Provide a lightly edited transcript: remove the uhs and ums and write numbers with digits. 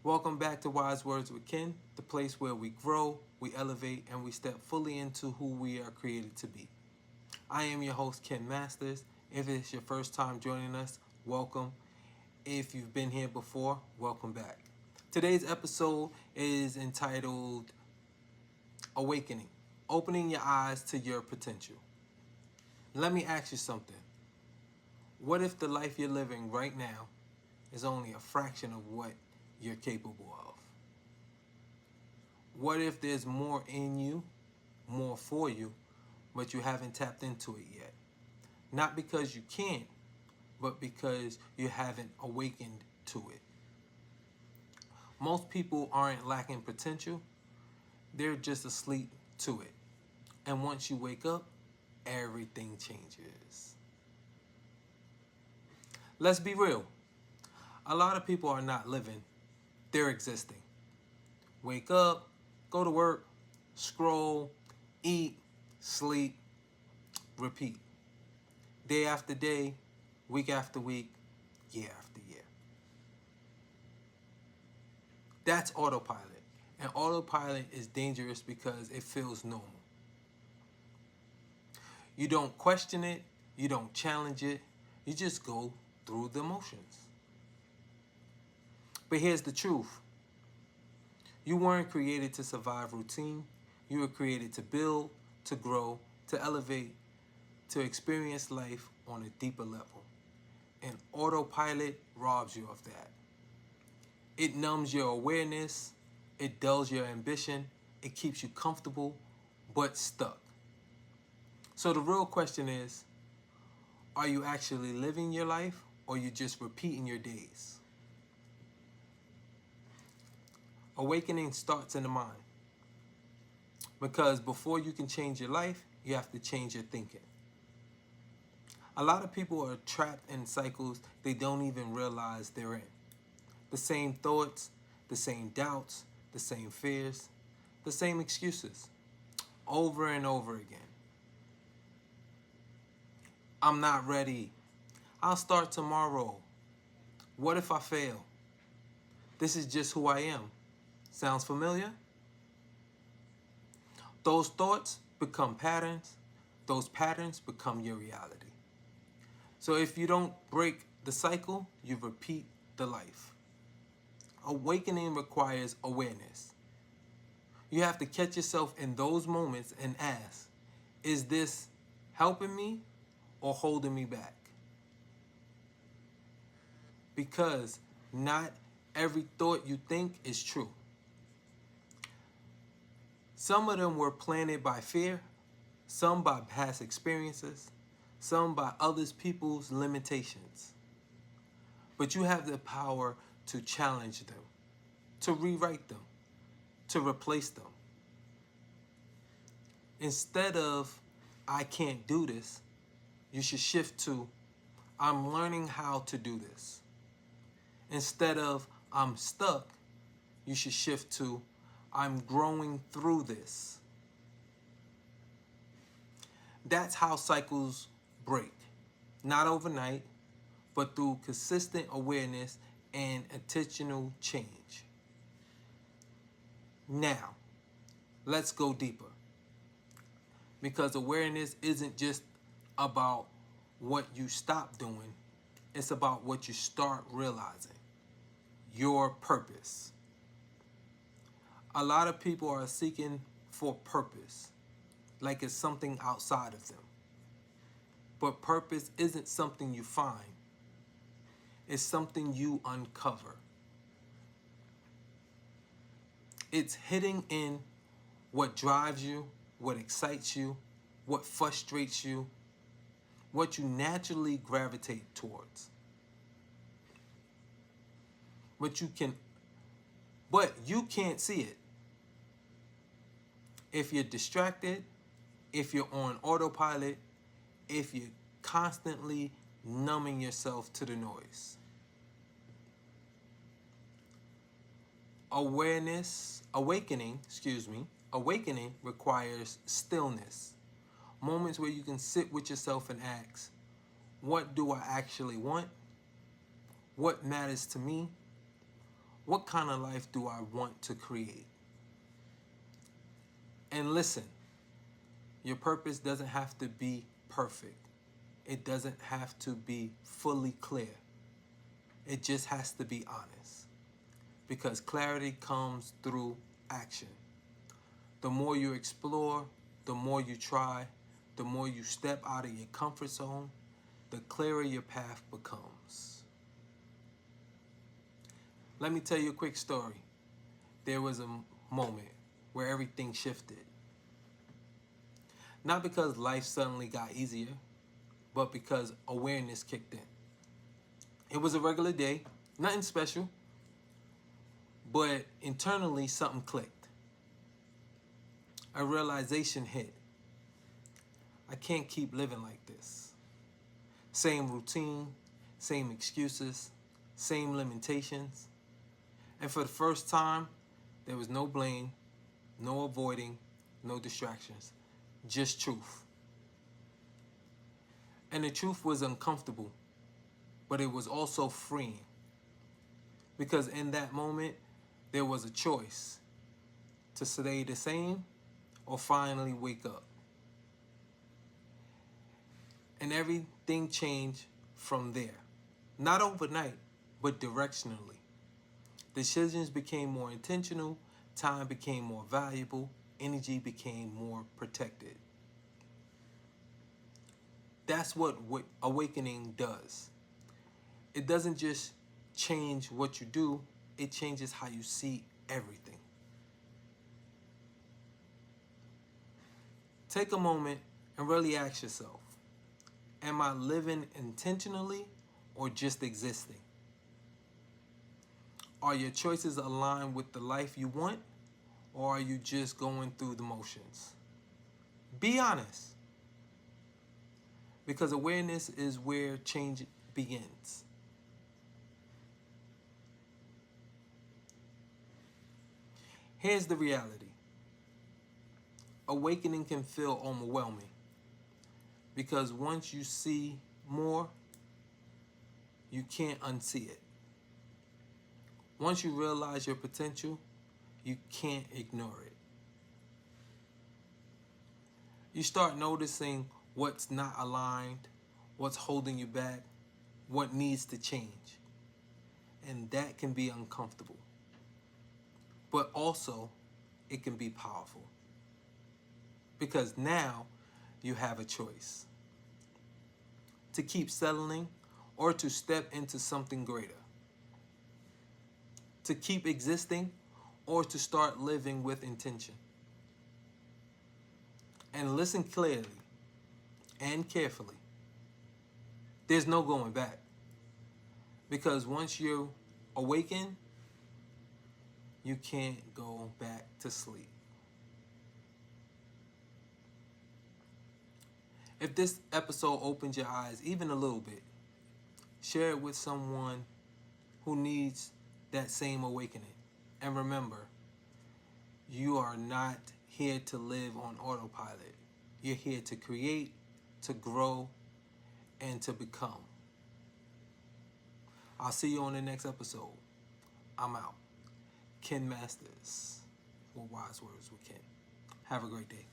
Welcome back to Wise Words with Ken, the place where we grow, we elevate, and we step fully into who we are created to be. I am your host, Ken Masters. If it's your first time joining us, welcome. If you've been here before, welcome back. Today's episode is entitled Awakening, opening your eyes to your potential. Let me ask you something. What if the life you're living right now is only a fraction of what you're capable of? What if there's more in you, more for you, but you haven't tapped into it yet? Not because you can't, but because you haven't awakened to it. Most people aren't lacking potential, they're just asleep to it. And once you wake up, everything changes. Let's be real. A lot of people are not living, they're existing. Wake up, go to work, scroll, eat, sleep, repeat. Day after day, week after week, year after year. That's autopilot. And autopilot is dangerous because it feels normal. You don't question it, you don't challenge it, you just go through the motions. But here's the truth. You weren't created to survive routine. You were created to build, to grow, to elevate, to experience life on a deeper level. And autopilot robs you of that. It numbs your awareness, it dulls your ambition, it keeps you comfortable but stuck. So the real question is, are you actually living your life or are you just repeating your days? Awakening starts in the mind. Because before you can change your life, you have to change your thinking. A lot of people are trapped in cycles they don't even realize they're in. The same thoughts, the same doubts, the same fears, the same excuses, over and over again. I'm not ready. I'll start tomorrow. What if I fail? This is just who I am. Sounds familiar? Those thoughts become patterns. Those patterns become your reality. So if you don't break the cycle, you repeat the life. Awakening requires awareness. You have to catch yourself in those moments and ask, is this helping me or holding me back? Because not every thought you think is true. Some of them were planted by fear, some by past experiences, some by others people's limitations. But you have the power to challenge them, to rewrite them, to replace them. Instead of, I can't do this, you should shift to, I'm learning how to do this. Instead of, I'm stuck, you should shift to, I'm growing through this. That's how cycles break. Not overnight, but through consistent awareness and intentional change. Now, let's go deeper. Because awareness isn't just about what you stop doing, it's about what you start realizing. Your purpose. A lot of people are seeking for purpose, like it's something outside of them. But purpose isn't something you find, it's something you uncover. It's hidden in what drives you, what excites you, what frustrates you, what you naturally gravitate towards. But you can't see it. If you're distracted, if you're on autopilot, if you're constantly numbing yourself to the noise. Awakening requires stillness. Moments where you can sit with yourself and ask, what do I actually want? What matters to me? What kind of life do I want to create? And listen, your purpose doesn't have to be perfect. It doesn't have to be fully clear. It just has to be honest. Because clarity comes through action. The more you explore, the more you try, the more you step out of your comfort zone, the clearer your path becomes. Let me tell you a quick story. There was a moment where everything shifted. Not because life suddenly got easier, but because awareness kicked in. It was a regular day, nothing special, but internally something clicked. A realization hit. I can't keep living like this. Same routine, same excuses, same limitations. And for the first time, there was no blame, no avoiding, no distractions, just truth. And the truth was uncomfortable, but it was also freeing. Because in that moment, there was a choice to stay the same or finally wake up. And everything changed from there. Not overnight, but directionally. Decisions became more intentional, time became more valuable, energy became more protected. That's what awakening does. It doesn't just change what you do, it changes how you see everything. Take a moment and really ask yourself, am I living intentionally or just existing? Are your choices aligned with the life you want, or are you just going through the motions? Be honest, because awareness is where change begins. Here's the reality. Awakening can feel overwhelming because once you see more, you can't unsee it. Once you realize your potential, you can't ignore it. You start noticing what's not aligned, what's holding you back, what needs to change. And that can be uncomfortable. But also, it can be powerful. Because now you have a choice. To keep settling or to step into something greater. To keep existing or to start living with intention. And listen clearly and carefully. There's no going back. Because once you awaken, you can't go back to sleep. If this episode opens your eyes even a little bit, share it with someone who needs that same awakening. And remember, you are not here to live on autopilot. You're here to create, to grow, and to become. I'll see you on the next episode. I'm out. Ken Masters, for Wise Words with Ken. Have a great day.